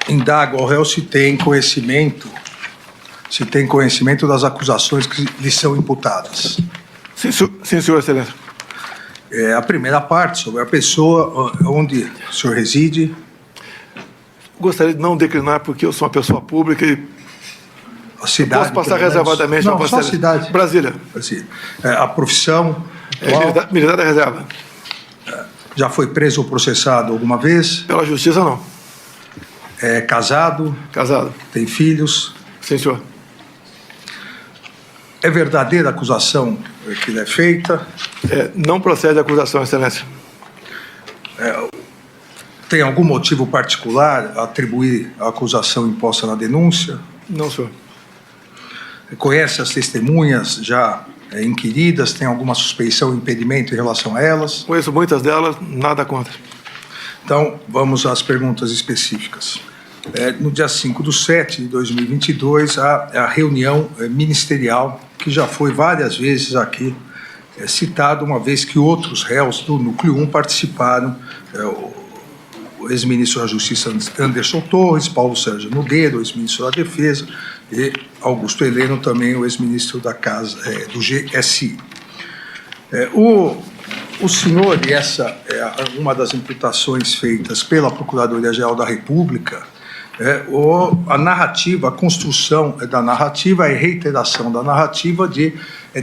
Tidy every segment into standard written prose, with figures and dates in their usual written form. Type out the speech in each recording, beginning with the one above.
Indago ao réu se tem conhecimento das acusações que lhe são imputadas. Sim, senhor excelência. A primeira parte, sobre a pessoa onde o senhor reside. Gostaria de não declinar, porque eu sou uma pessoa pública e A cidade. posso passar reservadamente. Não, só a cidade. Brasília. A profissão. Militar da reserva. Já foi preso ou processado alguma vez? Pela justiça, não. É casado? Casado. Tem filhos? Sim, senhor. É verdadeira a acusação que lhe é feita? Não procede a acusação, excelência. Tem algum motivo particular a atribuir a acusação imposta na denúncia? Não, senhor. Conhece as testemunhas já inquiridas? Tem alguma suspeição ou impedimento em relação a elas? Conheço muitas delas, nada contra. Então, vamos às perguntas específicas. No dia 5/7/2022, a reunião ministerial, que já foi várias vezes aqui citado, uma vez que outros réus do Núcleo 1 participaram, o ex-ministro da Justiça Anderson Torres, Paulo Sérgio Nogueira, o ex-ministro da Defesa, e Augusto Heleno, também o ex-ministro da Casa, do GSI. O senhor, e essa é uma das imputações feitas pela Procuradoria-Geral da República, a narrativa, a construção da narrativa e reiteração da narrativa de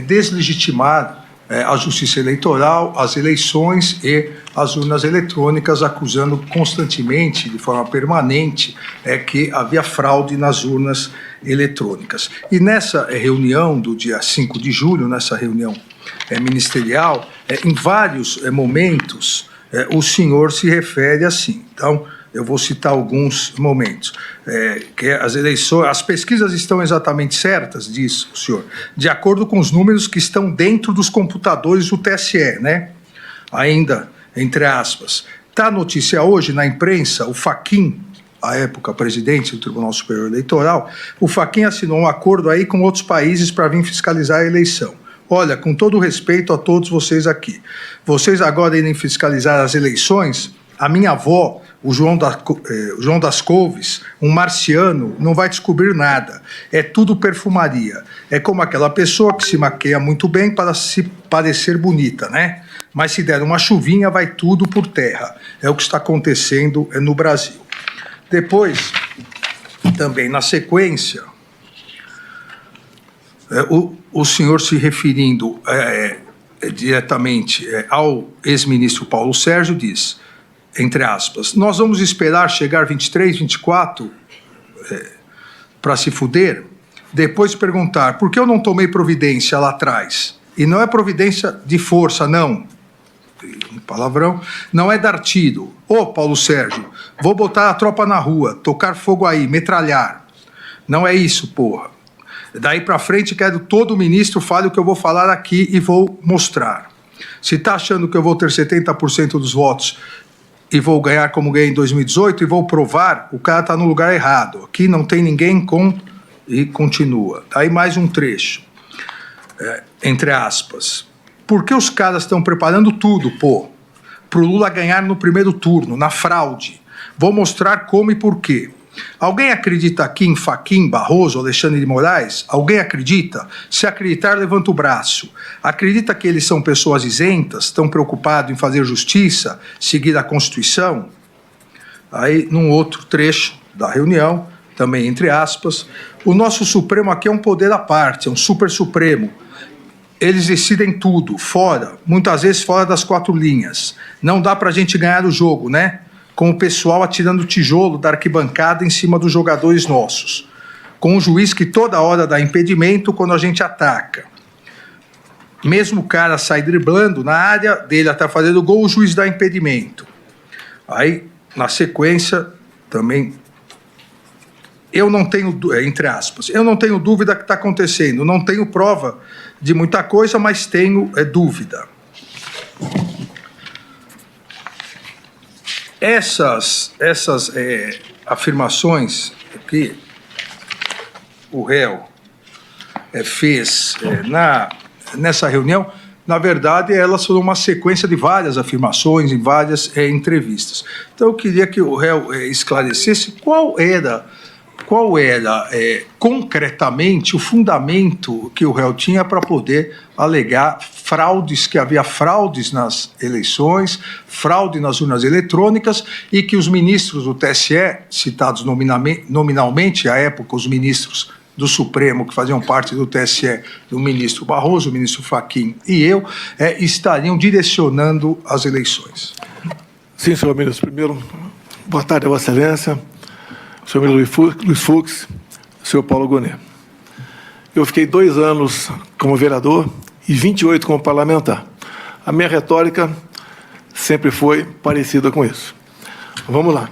deslegitimar a justiça eleitoral, as eleições e as urnas eletrônicas, acusando constantemente, de forma permanente, que havia fraude nas urnas eletrônicas. E nessa reunião do dia 5 de julho, nessa reunião ministerial, em vários momentos, o senhor se refere assim. Então, eu vou citar alguns momentos. Que as eleições, as pesquisas estão exatamente certas, diz o senhor, de acordo com os números que estão dentro dos computadores do TSE, né? Ainda, entre aspas. Está a notícia hoje na imprensa, o Fachin, à época presidente do Tribunal Superior Eleitoral, o Fachin assinou um acordo aí com outros países para vir fiscalizar a eleição. Olha, com todo o respeito a todos vocês aqui, vocês agora irem fiscalizar as eleições, a minha avó, o João das Couves, um marciano, não vai descobrir nada. É tudo perfumaria. É como aquela pessoa que se maqueia muito bem para se parecer bonita, né? Mas se der uma chuvinha, vai tudo por terra. É o que está acontecendo no Brasil. Depois, também na sequência, o senhor se referindo diretamente ao ex-ministro Paulo Sérgio diz, entre aspas, nós vamos esperar chegar 23, 24 para se fuder, depois perguntar por que eu não tomei providência lá atrás. E não é providência de força, não. Um palavrão. Não é dar tiro. Paulo Sérgio, vou botar a tropa na rua, tocar fogo aí, metralhar. Não é isso, porra. Daí para frente, quero todo ministro fale o que eu vou falar aqui e vou mostrar. Se está achando que eu vou ter 70% dos votos e vou ganhar como ganhei em 2018 e vou provar, o cara está no lugar errado. Aqui não tem ninguém com... E continua. Aí mais um trecho. Entre aspas. Por que os caras estão preparando tudo, para o Lula ganhar no primeiro turno, na fraude? Vou mostrar como e por quê. Alguém acredita aqui em Fachin, Barroso, Alexandre de Moraes? Alguém acredita? Se acreditar, levanta o braço. Acredita que eles são pessoas isentas, estão preocupados em fazer justiça, seguir a Constituição? Aí, num outro trecho da reunião, também entre aspas, o nosso Supremo aqui é um poder à parte, é um super Supremo. Eles decidem tudo, fora, muitas vezes fora das quatro linhas. Não dá para a gente ganhar o jogo, né? Com o pessoal atirando tijolo da arquibancada em cima dos jogadores nossos. Com o juiz que toda hora dá impedimento quando a gente ataca. Mesmo o cara sai driblando na área dele até fazer o gol, o juiz dá impedimento. Aí, na sequência, também... Eu não tenho, entre aspas, eu não tenho dúvida que está acontecendo. Não tenho prova de muita coisa, mas tenho dúvida. Essas afirmações que o réu fez nessa reunião na verdade, elas foram uma sequência de várias afirmações em várias entrevistas. Então, eu queria que o réu esclarecesse qual era concretamente o fundamento que o réu tinha para poder alegar fraudes, que havia fraudes nas eleições, fraude nas urnas eletrônicas, e que os ministros do TSE, citados nominalmente, à época os ministros do Supremo, que faziam parte do TSE, o ministro Barroso, o ministro Fachin e eu, estariam direcionando as eleições. Sim, senhor ministro. Primeiro, boa tarde a Vossa Excelência, senhor ministro Luiz Fux, senhor Paulo Gonet. Eu fiquei 2 anos como vereador e 28 como parlamentar. A minha retórica sempre foi parecida com isso. Vamos lá.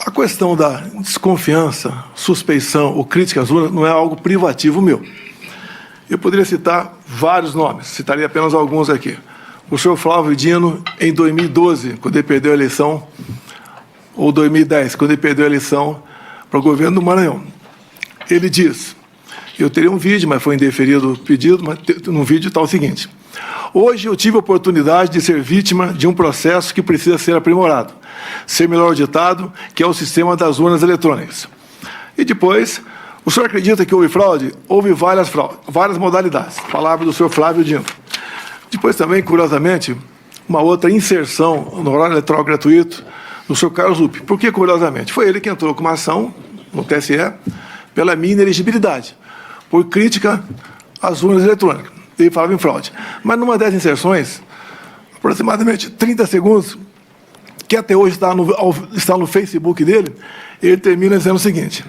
A questão da desconfiança, suspeição ou crítica às urnas não é algo privativo meu. Eu poderia citar vários nomes, citaria apenas alguns aqui. O senhor Flávio Dino, em 2012, quando ele perdeu a eleição, ou 2010, quando ele perdeu a eleição para o governo do Maranhão. Ele diz, eu teria um vídeo, mas foi indeferido o pedido, mas no vídeo está o seguinte: hoje eu tive a oportunidade de ser vítima de um processo que precisa ser aprimorado, ser melhor auditado, que é o sistema das urnas eletrônicas. E depois, o senhor acredita que houve fraude? Houve várias modalidades. Palavra do senhor Flávio Dino. Depois também, curiosamente, uma outra inserção no horário eleitoral gratuito do senhor Carlos Lupe. Por que curiosamente? Foi ele que entrou com uma ação no TSE pela minha inelegibilidade, por crítica às urnas eletrônicas. Ele falava em fraude. Mas numa das inserções, aproximadamente 30 segundos, que até hoje está no Facebook dele, ele termina dizendo o seguinte: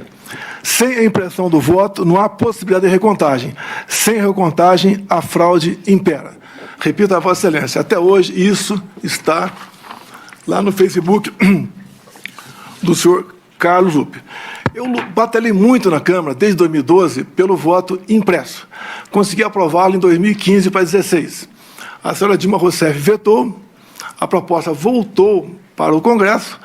sem a impressão do voto, não há possibilidade de recontagem. Sem recontagem, a fraude impera. Repito a Vossa Excelência, até hoje isso está lá no Facebook do senhor Carlos Lupe. Eu batalhei muito na Câmara, desde 2012, pelo voto impresso. Consegui aprová-lo em 2015 para 2016. A senhora Dilma Rousseff vetou, a proposta voltou para o Congresso,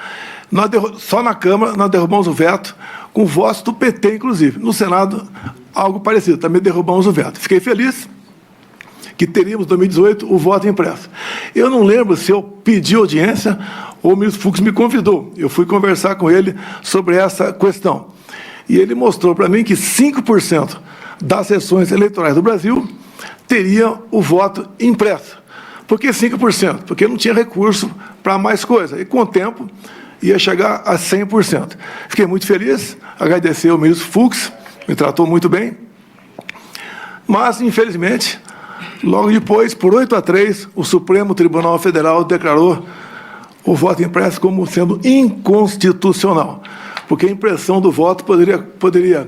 só na Câmara nós derrubamos o veto, com votos do PT, inclusive. No Senado, algo parecido, também derrubamos o veto. Fiquei feliz que teríamos, em 2018, o voto impresso. Eu não lembro se eu pedi audiência ou o ministro Fux me convidou. Eu fui conversar com ele sobre essa questão. E ele mostrou para mim que 5% das sessões eleitorais do Brasil teriam o voto impresso. Por que 5%? Porque não tinha recurso para mais coisa. E, com o tempo, ia chegar a 100%. Fiquei muito feliz, agradecer ao ministro Fux, me tratou muito bem. Mas, infelizmente, logo depois, por 8-3, o Supremo Tribunal Federal declarou o voto impresso como sendo inconstitucional, porque a impressão do voto poderia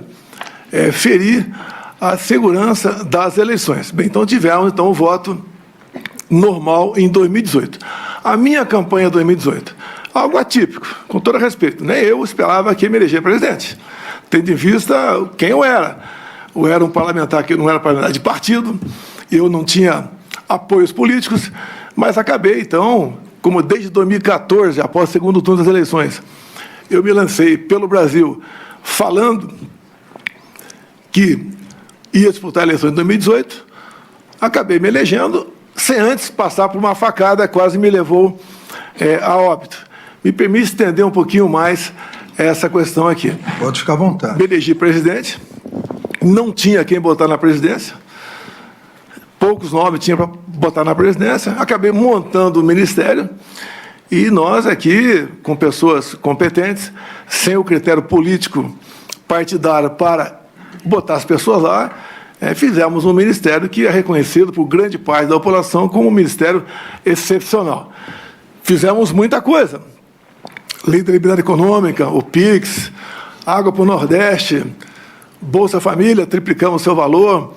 ferir a segurança das eleições. Bem, então tivemos o voto normal em 2018. A minha campanha 2018, algo atípico, com todo respeito, nem eu esperava que me eleger presidente, tendo em vista quem eu era. Eu era um parlamentar que não era parlamentar de partido, eu não tinha apoios políticos, mas acabei, então, como desde 2014, após o segundo turno das eleições, eu me lancei pelo Brasil falando que ia disputar a eleição em 2018, acabei me elegendo, sem antes passar por uma facada, quase me levou a óbito. Me permite estender um pouquinho mais essa questão aqui. Pode ficar à vontade. Me elegi presidente, não tinha quem botar na presidência, poucos nomes tinha para botar na presidência, acabei montando o ministério e nós aqui, com pessoas competentes, sem o critério político partidário para botar as pessoas lá, fizemos um ministério que é reconhecido por grande parte da população como um ministério excepcional. Fizemos muita coisa. Lei da Liberdade Econômica, o PIX, Água para o Nordeste, Bolsa Família, triplicamos o seu valor,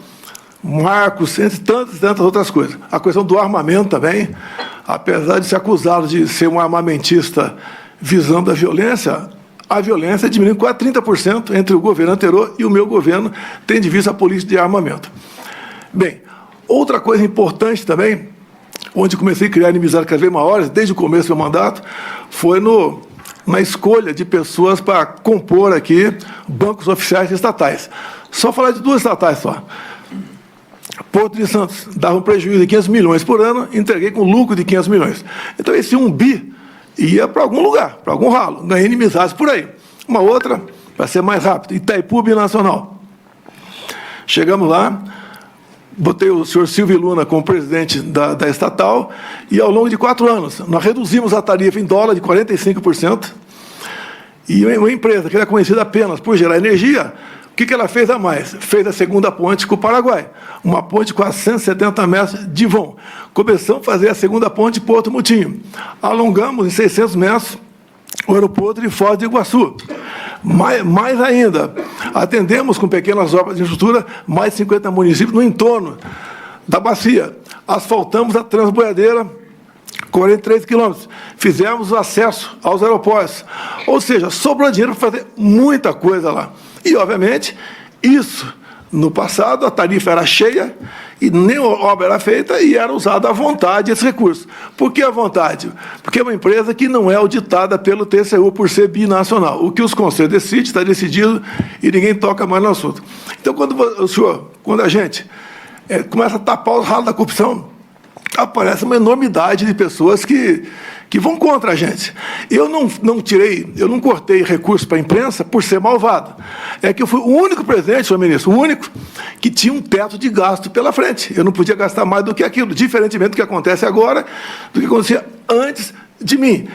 marcos, entre tantas outras coisas. A questão do armamento também, apesar de ser acusado de ser um armamentista visando a violência diminuiu quase 30% entre o governo anterior e o meu governo, tendo em vista a política de armamento. Bem, outra coisa importante também, onde comecei a criar inimizades cada vez maiores, desde o começo do meu mandato, foi na escolha de pessoas para compor aqui bancos oficiais estatais. Só falar de 2 estatais só. Porto de Santos dava um prejuízo de 500 milhões por ano, entreguei com lucro de 500 milhões. Então, esse 1 bi ia para algum lugar, para algum ralo, ganhei inimizades por aí. Uma outra, para ser mais rápido, Itaipu Binacional. Chegamos lá, botei o senhor Silvio Luna como presidente da estatal, e ao longo de 4 anos, nós reduzimos a tarifa em dólar de 45%, e uma empresa que era conhecida apenas por gerar energia, o que ela fez a mais? Fez a segunda ponte com o Paraguai, uma ponte com 170 metros de vão. Começamos a fazer a segunda ponte Porto Mutinho. Alongamos em 600 metros o aeroporto de Foz do Iguaçu. Mais ainda, atendemos com pequenas obras de infraestrutura mais de 50 municípios no entorno da bacia. Asfaltamos a Transboiadeira, 43 quilômetros. Fizemos o acesso aos aeroportos. Ou seja, sobrou dinheiro para fazer muita coisa lá. E, obviamente, isso, no passado, a tarifa era cheia e nem obra era feita e era usado à vontade esse recurso. Por que à vontade? Porque é uma empresa que não é auditada pelo TCU por ser binacional. O que os conselhos decidem, está decidido e ninguém toca mais no assunto. Então, quando a gente começa a tapar os ralos da corrupção, aparece uma enormidade de pessoas que vão contra a gente. Eu não cortei recurso para a imprensa por ser malvado. É que eu fui o único presidente, senhor ministro, o único que tinha um teto de gasto pela frente. Eu não podia gastar mais do que aquilo, diferentemente do que acontece agora, do que acontecia antes de mim.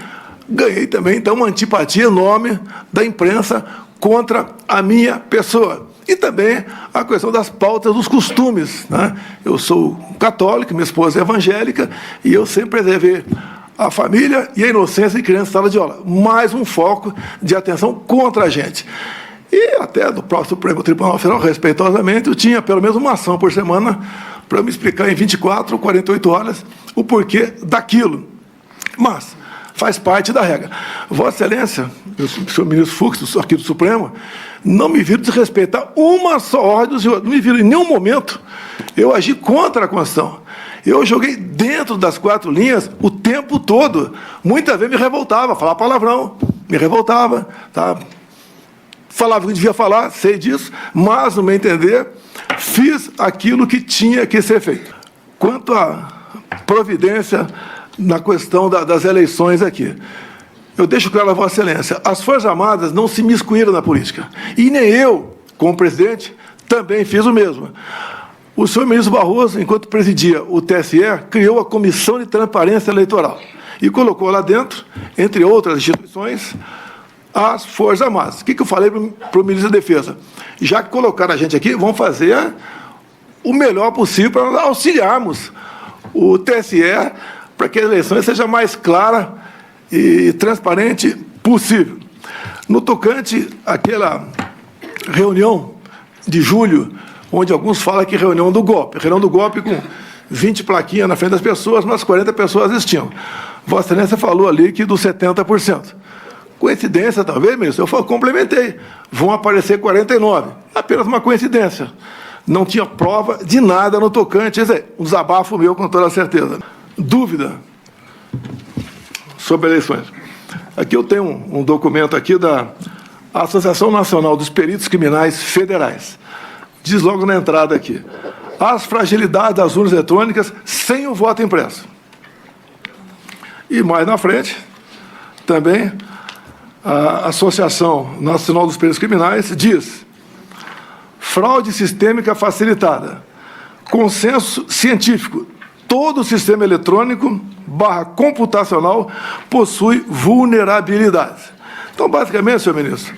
Ganhei também, então, uma antipatia enorme da imprensa contra a minha pessoa. E também a questão das pautas dos costumes, né? Eu sou católico, minha esposa é evangélica, e eu sempre preservei a família e a inocência de criança em sala de aula. Mais um foco de atenção contra a gente. E até do próprio Supremo Tribunal Federal, respeitosamente, eu tinha pelo menos uma ação por semana para me explicar em 24 ou 48 horas o porquê daquilo. Mas faz parte da regra. Vossa Excelência, o senhor ministro Fux, aqui do Supremo, não me viram desrespeitar uma só ordem do senhor. Não me viram em nenhum momento eu agi contra a Constituição. Eu joguei dentro das 4 linhas o tempo todo. Muitas vezes me revoltava, falava palavrão, me revoltava, tá? Falava o que devia falar, sei disso, mas, no meu entender, fiz aquilo que tinha que ser feito. Quanto à providência na questão das eleições aqui, eu deixo claro a Vossa Excelência, as Forças Armadas não se miscuíram na política. E nem eu, como presidente, também fiz o mesmo. O senhor ministro Barroso, enquanto presidia o TSE, criou a Comissão de Transparência Eleitoral e colocou lá dentro, entre outras instituições, as Forças Armadas. O que eu falei para o ministro da Defesa? Já que colocaram a gente aqui, vamos fazer o melhor possível para auxiliarmos o TSE para que a eleição seja mais clara e transparente possível. No tocante àquela reunião de julho, onde alguns falam que reunião do golpe com 20 plaquinhas na frente das pessoas, mas 40 pessoas assistiam. Vossa Excelência falou ali que dos 70%. Coincidência, talvez, ministro? Eu complementei. Vão aparecer 49. Apenas uma coincidência. Não tinha prova de nada no tocante. Quer dizer, um desabafo meu, com toda certeza. Dúvida sobre eleições. Aqui eu tenho um documento aqui da Associação Nacional dos Peritos Criminais Federais. Diz logo na entrada aqui: as fragilidades das urnas eletrônicas sem o voto impresso. E mais na frente, também, a Associação Nacional dos Peritos Criminais diz: fraude sistêmica facilitada, consenso científico, todo sistema eletrônico / computacional possui vulnerabilidades. Então, basicamente, senhor ministro,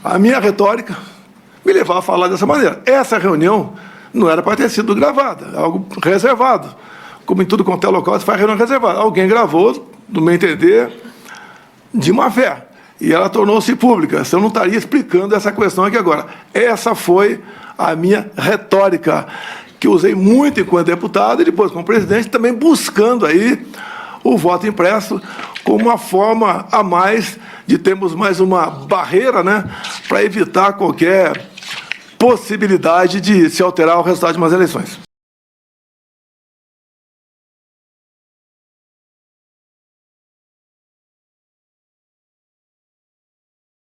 a minha retórica me levava a falar dessa maneira. Essa reunião não era para ter sido gravada, é algo reservado. Como em tudo quanto é local, se faz reunião reservada. Alguém gravou, no meu entender, de má fé. E ela tornou-se pública. Senão eu não estaria explicando essa questão aqui agora. Essa foi a minha retórica, que usei muito enquanto deputado e depois como presidente, também buscando aí o voto impresso como uma forma a mais de termos mais uma barreira, né, para evitar qualquer possibilidade de se alterar o resultado de umas eleições.